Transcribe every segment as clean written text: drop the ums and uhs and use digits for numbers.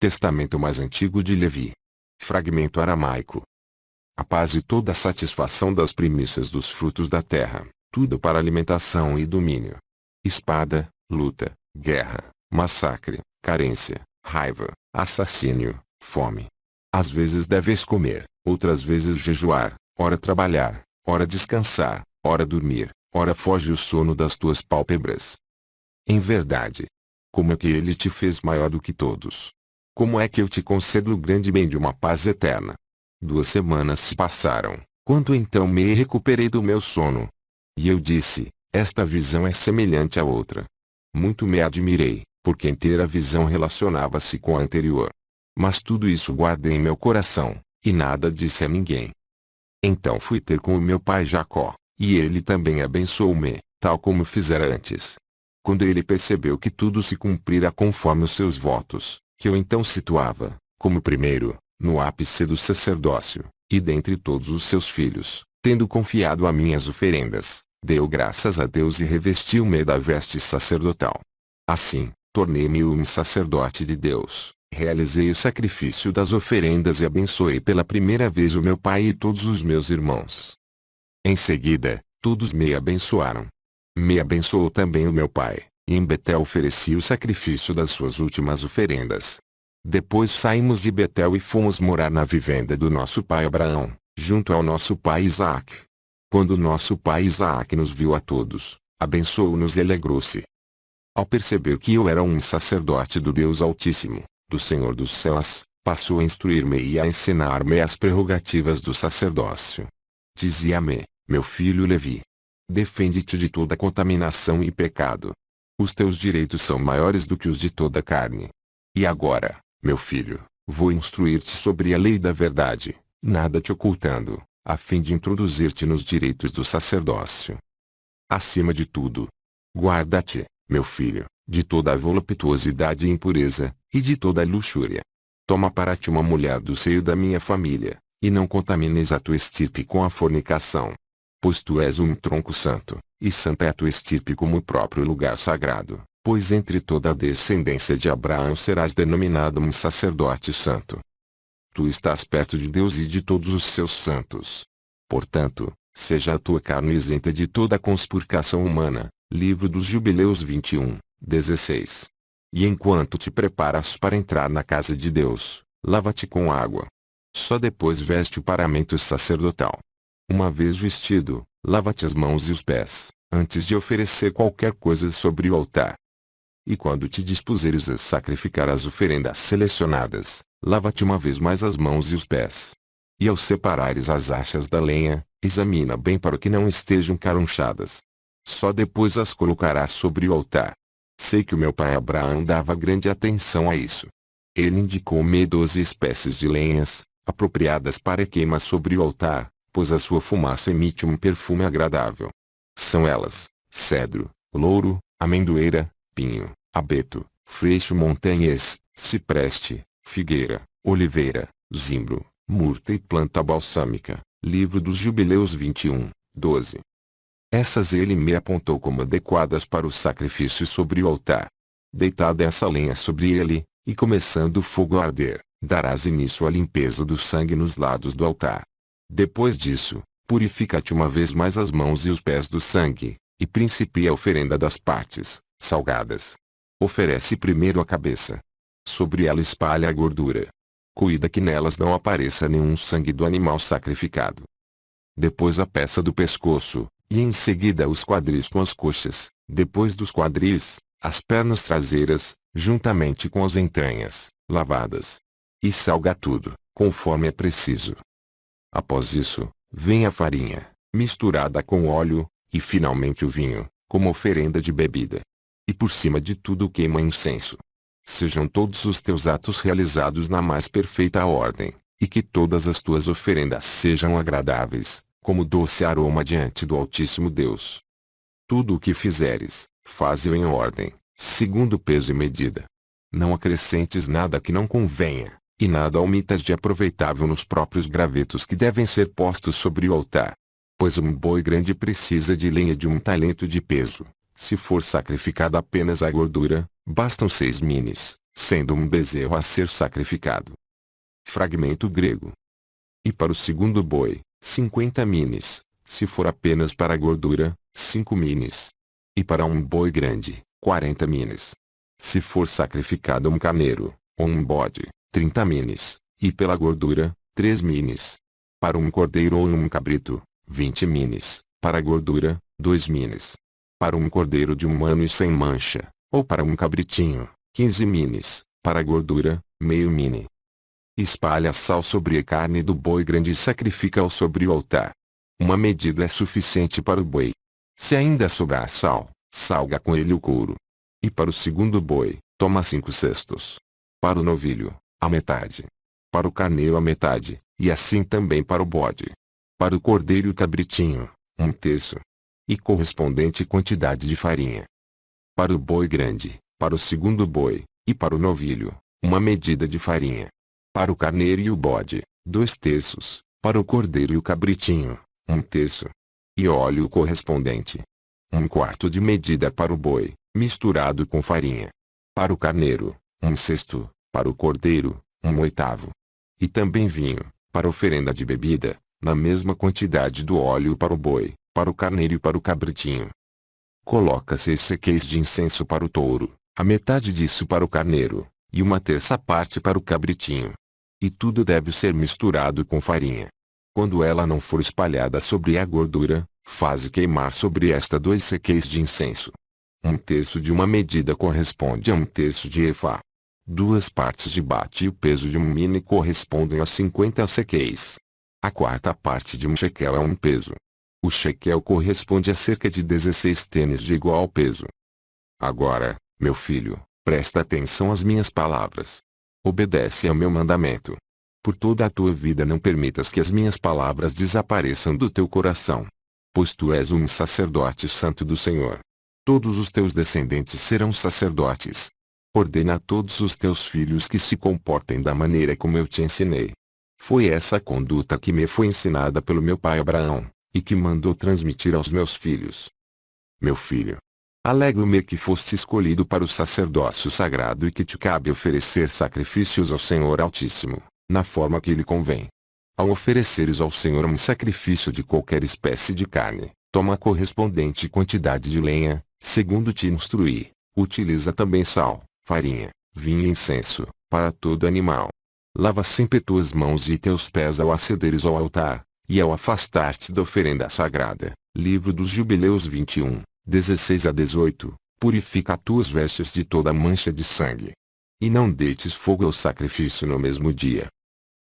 Testamento mais antigo de Levi. Fragmento aramaico. A paz e toda a satisfação das primícias dos frutos da terra, tudo para alimentação e domínio. Espada, luta, guerra, massacre, carência, raiva, assassínio, fome. Às vezes deves comer, outras vezes jejuar, ora trabalhar, ora descansar, ora dormir, ora foge o sono das tuas pálpebras. Em verdade, como é que ele te fez maior do que todos? Como é que eu te concedo o grande bem de uma paz eterna? 2 semanas se passaram, quando então me recuperei do meu sono. E eu disse, esta visão é semelhante à outra. Muito me admirei, porque inteira a visão relacionava-se com a anterior. Mas tudo isso guardei em meu coração, e nada disse a ninguém. Então fui ter com o meu pai Jacó, e ele também abençoou-me, tal como fizera antes. Quando ele percebeu que tudo se cumprira conforme os seus votos, que eu então situava, como primeiro, no ápice do sacerdócio, e dentre todos os seus filhos, tendo confiado a minhas oferendas, deu graças a Deus e revestiu-me da veste sacerdotal. Assim, tornei-me um sacerdote de Deus, realizei o sacrifício das oferendas e abençoei pela primeira vez o meu pai e todos os meus irmãos. Em seguida, todos me abençoaram. Me abençoou também o meu pai, e em Betel ofereci o sacrifício das suas últimas oferendas. Depois saímos de Betel e fomos morar na vivenda do nosso pai Abraão, junto ao nosso pai Isaque. Quando nosso pai Isaque nos viu a todos, abençoou-nos e alegrou-se. Ao perceber que eu era um sacerdote do Deus Altíssimo, do Senhor dos Céus, passou a instruir-me e a ensinar-me as prerrogativas do sacerdócio. Dizia-me, meu filho Levi, defende-te de toda contaminação e pecado. Os teus direitos são maiores do que os de toda a carne. E agora, meu filho, vou instruir-te sobre a lei da verdade, nada te ocultando, a fim de introduzir-te nos direitos do sacerdócio. Acima de tudo, guarda-te, meu filho, de toda a voluptuosidade e impureza, e de toda a luxúria. Toma para ti uma mulher do seio da minha família, e não contamines a tua estirpe com a fornicação. Pois tu és um tronco santo, e santa é a tua estirpe como o próprio lugar sagrado, pois entre toda a descendência de Abraão serás denominado um sacerdote santo. Tu estás perto de Deus e de todos os seus santos. Portanto, seja a tua carne isenta de toda a conspurcação humana. Livro dos Jubileus 21, 16. E enquanto te preparas para entrar na casa de Deus, lava-te com água. Só depois veste o paramento sacerdotal. Uma vez vestido, lava-te as mãos e os pés, antes de oferecer qualquer coisa sobre o altar. E quando te dispuseres a sacrificar as oferendas selecionadas, lava-te uma vez mais as mãos e os pés. E ao separares as achas da lenha, examina bem para que não estejam carunchadas. Só depois as colocarás sobre o altar. Sei que o meu pai Abraão dava grande atenção a isso. Ele indicou-me 12 espécies de lenhas, apropriadas para queima sobre o altar, pois a sua fumaça emite um perfume agradável. São elas, cedro, louro, amendoeira, pinho, abeto, freixo montanhês, cipreste, figueira, oliveira, zimbro, murta e planta balsâmica. Livro dos Jubileus 21, 12. Essas ele me apontou como adequadas para o sacrifício sobre o altar. Deitada essa lenha sobre ele, e começando o fogo a arder, darás início à limpeza do sangue nos lados do altar. Depois disso, purifica-te uma vez mais as mãos e os pés do sangue, e principia a oferenda das partes, salgadas. Oferece primeiro a cabeça. Sobre ela espalha a gordura. Cuida que nelas não apareça nenhum sangue do animal sacrificado. Depois a peça do pescoço, e em seguida os quadris com as coxas, depois dos quadris, as pernas traseiras, juntamente com as entranhas, lavadas. E salga tudo, conforme é preciso. Após isso, vem a farinha, misturada com óleo, e finalmente o vinho, como oferenda de bebida. E por cima de tudo queima incenso. Sejam todos os teus atos realizados na mais perfeita ordem, e que todas as tuas oferendas sejam agradáveis, como doce aroma diante do Altíssimo Deus. Tudo o que fizeres, faze-o em ordem, segundo peso e medida. Não acrescentes nada que não convenha, e nada omitas de aproveitável nos próprios gravetos que devem ser postos sobre o altar. Pois um boi grande precisa de lenha de 1 talento de peso. Se for sacrificada apenas a gordura, bastam 6 mines, sendo um bezerro a ser sacrificado. Fragmento grego. E para o segundo boi, 50 minis, se for apenas para a gordura, 5 minis. E para um boi grande, 40 minis. Se for sacrificado um carneiro, ou um bode, 30 minis, e pela gordura, 3 minis. Para um cordeiro ou um cabrito, 20 minis, para a gordura, 2 minis. Para um cordeiro de 1 ano e sem mancha, ou para um cabritinho, 15 minis, para a gordura, meio mini. Espalha sal sobre a carne do boi grande e sacrifica-o sobre o altar. Uma medida é suficiente para o boi. Se ainda sobrar sal, salga com ele o couro. E para o segundo boi, toma 5 cestos. Para o novilho, a metade. Para o carneiro a metade, e assim também para o bode. Para o cordeiro e o cabritinho, 1/3. E correspondente quantidade de farinha. Para o boi grande, para o segundo boi, e para o novilho, uma medida de farinha. Para o carneiro e o bode, 2/3, para o cordeiro e o cabritinho, 1/3. E óleo correspondente. 1/4 de medida para o boi, misturado com farinha. Para o carneiro, 1/6, para o cordeiro, 1/8. E também vinho, para oferenda de bebida, na mesma quantidade do óleo para o boi, para o carneiro e para o cabritinho. Coloca 6 sequeis de incenso para o touro, a metade disso para o carneiro, e 1/3 parte para o cabritinho. E tudo deve ser misturado com farinha. Quando ela não for espalhada sobre a gordura, faze queimar sobre esta 2 sequeis de incenso. 1/3 de uma medida corresponde a 1/3 de efá. 2 partes de bate e o peso de 1 mini correspondem a 50 sequeis. A 4ª parte de 1 shekel é 1 peso. O shekel corresponde a cerca de 16 tênis de igual peso. Agora, meu filho, presta atenção às minhas palavras. Obedece ao meu mandamento. Por toda a tua vida não permitas que as minhas palavras desapareçam do teu coração. Pois tu és um sacerdote santo do Senhor. Todos os teus descendentes serão sacerdotes. Ordena a todos os teus filhos que se comportem da maneira como eu te ensinei. Foi essa a conduta que me foi ensinada pelo meu pai Abraão, e que mandou transmitir aos meus filhos. Meu filho, alegro-me que foste escolhido para o sacerdócio sagrado e que te cabe oferecer sacrifícios ao Senhor Altíssimo, na forma que lhe convém. Ao ofereceres ao Senhor um sacrifício de qualquer espécie de carne, toma a correspondente quantidade de lenha, segundo te instruí. Utiliza também sal, farinha, vinho e incenso, para todo animal. Lava sempre tuas mãos e teus pés ao acederes ao altar, e ao afastar-te da oferenda sagrada. Livro dos Jubileus 21, 16 a 18. Purifica tuas vestes de toda mancha de sangue. E não deites fogo ao sacrifício no mesmo dia.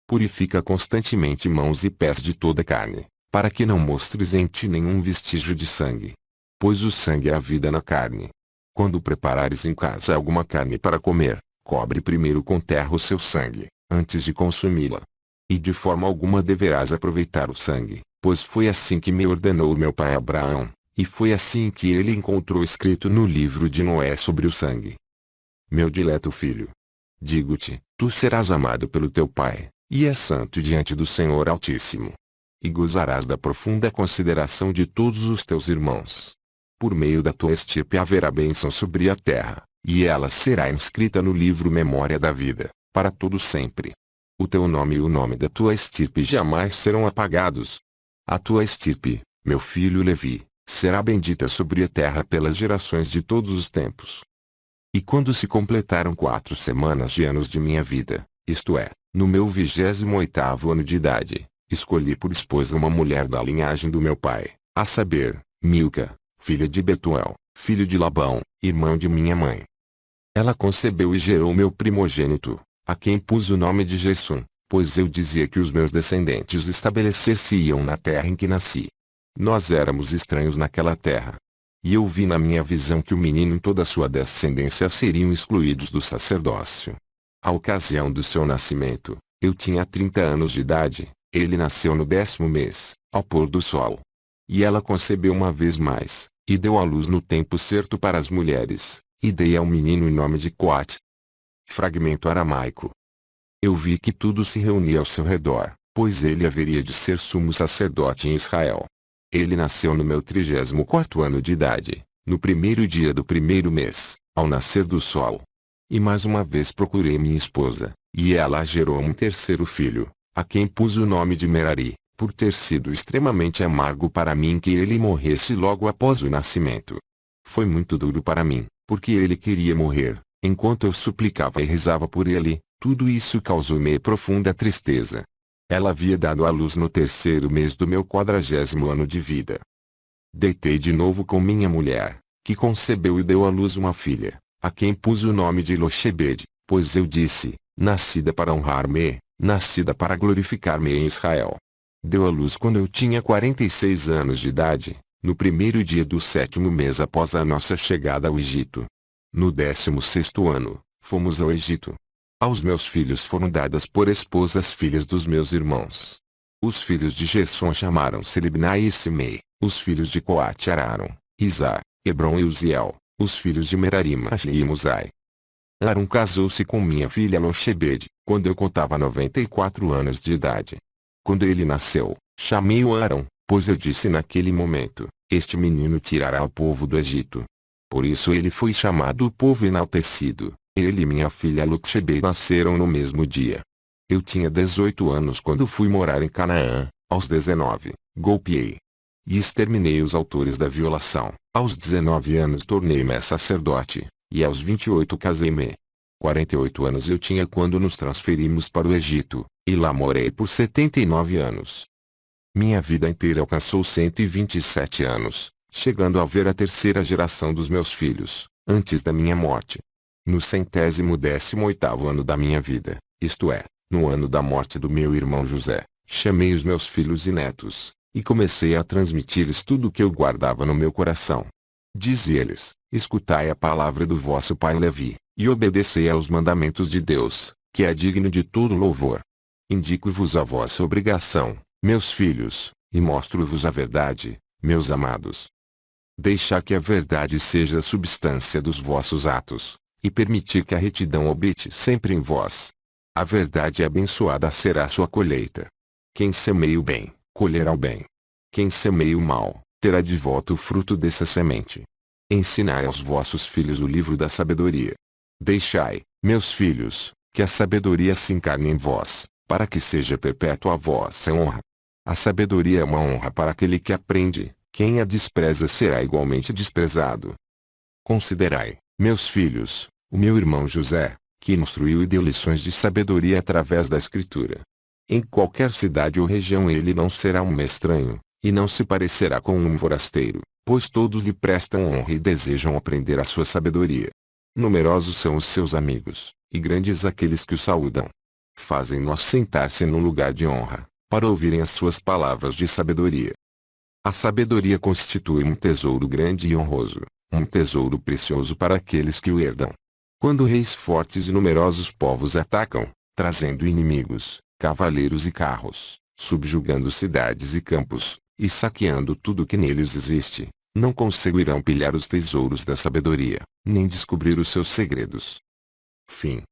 Purifica constantemente mãos e pés de toda carne, para que não mostres em ti nenhum vestígio de sangue. Pois o sangue é a vida na carne. Quando preparares em casa alguma carne para comer, cobre primeiro com terra o seu sangue, antes de consumi-la. E de forma alguma deverás aproveitar o sangue, pois foi assim que me ordenou meu pai Abraão, e foi assim que ele encontrou escrito no livro de Noé sobre o sangue. Meu dileto filho, digo-te, tu serás amado pelo teu pai, e és santo diante do Senhor Altíssimo. E gozarás da profunda consideração de todos os teus irmãos. Por meio da tua estirpe haverá bênção sobre a terra, e ela será inscrita no livro Memória da Vida, para todo sempre. O teu nome e o nome da tua estirpe jamais serão apagados. A tua estirpe, meu filho Levi, será bendita sobre a terra pelas gerações de todos os tempos. E quando se completaram 4 semanas de anos de minha vida, isto é, no meu 28º ano de idade, escolhi por esposa uma mulher da linhagem do meu pai, a saber, Milca, filha de Betuel, filho de Labão, irmão de minha mãe. Ela concebeu e gerou meu primogênito, a quem pus o nome de Jessum, pois eu dizia que os meus descendentes estabelecer-se-iam na terra em que nasci. Nós éramos estranhos naquela terra. E eu vi na minha visão que o menino e toda a sua descendência seriam excluídos do sacerdócio. À ocasião do seu nascimento, eu tinha 30 anos de idade, ele nasceu no 10º mês, ao pôr do sol. E ela concebeu uma vez mais, e deu à luz no tempo certo para as mulheres, e dei ao menino o nome de Coate. Fragmento aramaico. Eu vi que tudo se reunia ao seu redor, pois ele haveria de ser sumo sacerdote em Israel. Ele nasceu no meu 34º ano de idade, no 1º dia do 1º mês, ao nascer do sol. E mais uma vez procurei minha esposa, e ela gerou um terceiro filho, a quem pus o nome de Merari, por ter sido extremamente amargo para mim que ele morresse logo após o nascimento. Foi muito duro para mim, porque ele queria morrer, enquanto eu suplicava e rezava por ele. Tudo isso causou-me profunda tristeza. Ela havia dado à luz no terceiro mês do meu 40º ano de vida. Deitei de novo com minha mulher, que concebeu e deu à luz uma filha, a quem pus o nome de Lochebed, pois eu disse, nascida para honrar-me, nascida para glorificar-me em Israel. Deu à luz quando eu tinha 46 anos de idade, no primeiro dia do 7º mês após a nossa chegada ao Egito. No 16º ano, fomos ao Egito. Aos meus filhos foram dadas por esposas filhas dos meus irmãos. Os filhos de Gerson chamaram-se Libnai e Simei, os filhos de Coate Araram, Izá, Hebron e Uziel, os filhos de Merari Mahli e Musai. Aram casou-se com minha filha Lochebed, quando eu contava 94 anos de idade. Quando ele nasceu, chamei-o Arão, pois eu disse naquele momento, este menino tirará o povo do Egito. Por isso ele foi chamado o povo enaltecido. Ele e minha filha Lochebed nasceram no mesmo dia. Eu tinha 18 anos quando fui morar em Canaã, aos 19, golpeei e exterminei os autores da violação. Aos 19 anos tornei-me sacerdote, e aos 28 casei-me. 48 anos eu tinha quando nos transferimos para o Egito, e lá morei por 79 anos. Minha vida inteira alcançou 127 anos, chegando a ver a terceira geração dos meus filhos, antes da minha morte. No 118º ano da minha vida, isto é, no ano da morte do meu irmão José, chamei os meus filhos e netos, e comecei a transmitir-lhes tudo o que eu guardava no meu coração. Dizia-lhes, escutai a palavra do vosso pai Levi, e obedecei aos mandamentos de Deus, que é digno de todo louvor. Indico-vos a vossa obrigação, meus filhos, e mostro-vos a verdade, meus amados. Deixai que a verdade seja a substância dos vossos atos, e permitir que a retidão habite sempre em vós. A verdade abençoada será sua colheita. Quem semeia o bem, colherá o bem. Quem semeia o mal, terá de volta o fruto dessa semente. Ensinai aos vossos filhos o livro da sabedoria. Deixai, meus filhos, que a sabedoria se encarne em vós, para que seja perpétua a vossa honra. A sabedoria é uma honra para aquele que aprende, quem a despreza será igualmente desprezado. Considerai, meus filhos, o meu irmão José, que instruiu e deu lições de sabedoria através da Escritura. Em qualquer cidade ou região ele não será um estranho, e não se parecerá com um forasteiro, pois todos lhe prestam honra e desejam aprender a sua sabedoria. Numerosos são os seus amigos, e grandes aqueles que o saúdam. Fazem-no assentar-se no lugar de honra, para ouvirem as suas palavras de sabedoria. A sabedoria constitui um tesouro grande e honroso, um tesouro precioso para aqueles que o herdam. Quando reis fortes e numerosos povos atacam, trazendo inimigos, cavaleiros e carros, subjugando cidades e campos, e saqueando tudo que neles existe, não conseguirão pilhar os tesouros da sabedoria, nem descobrir os seus segredos. Fim.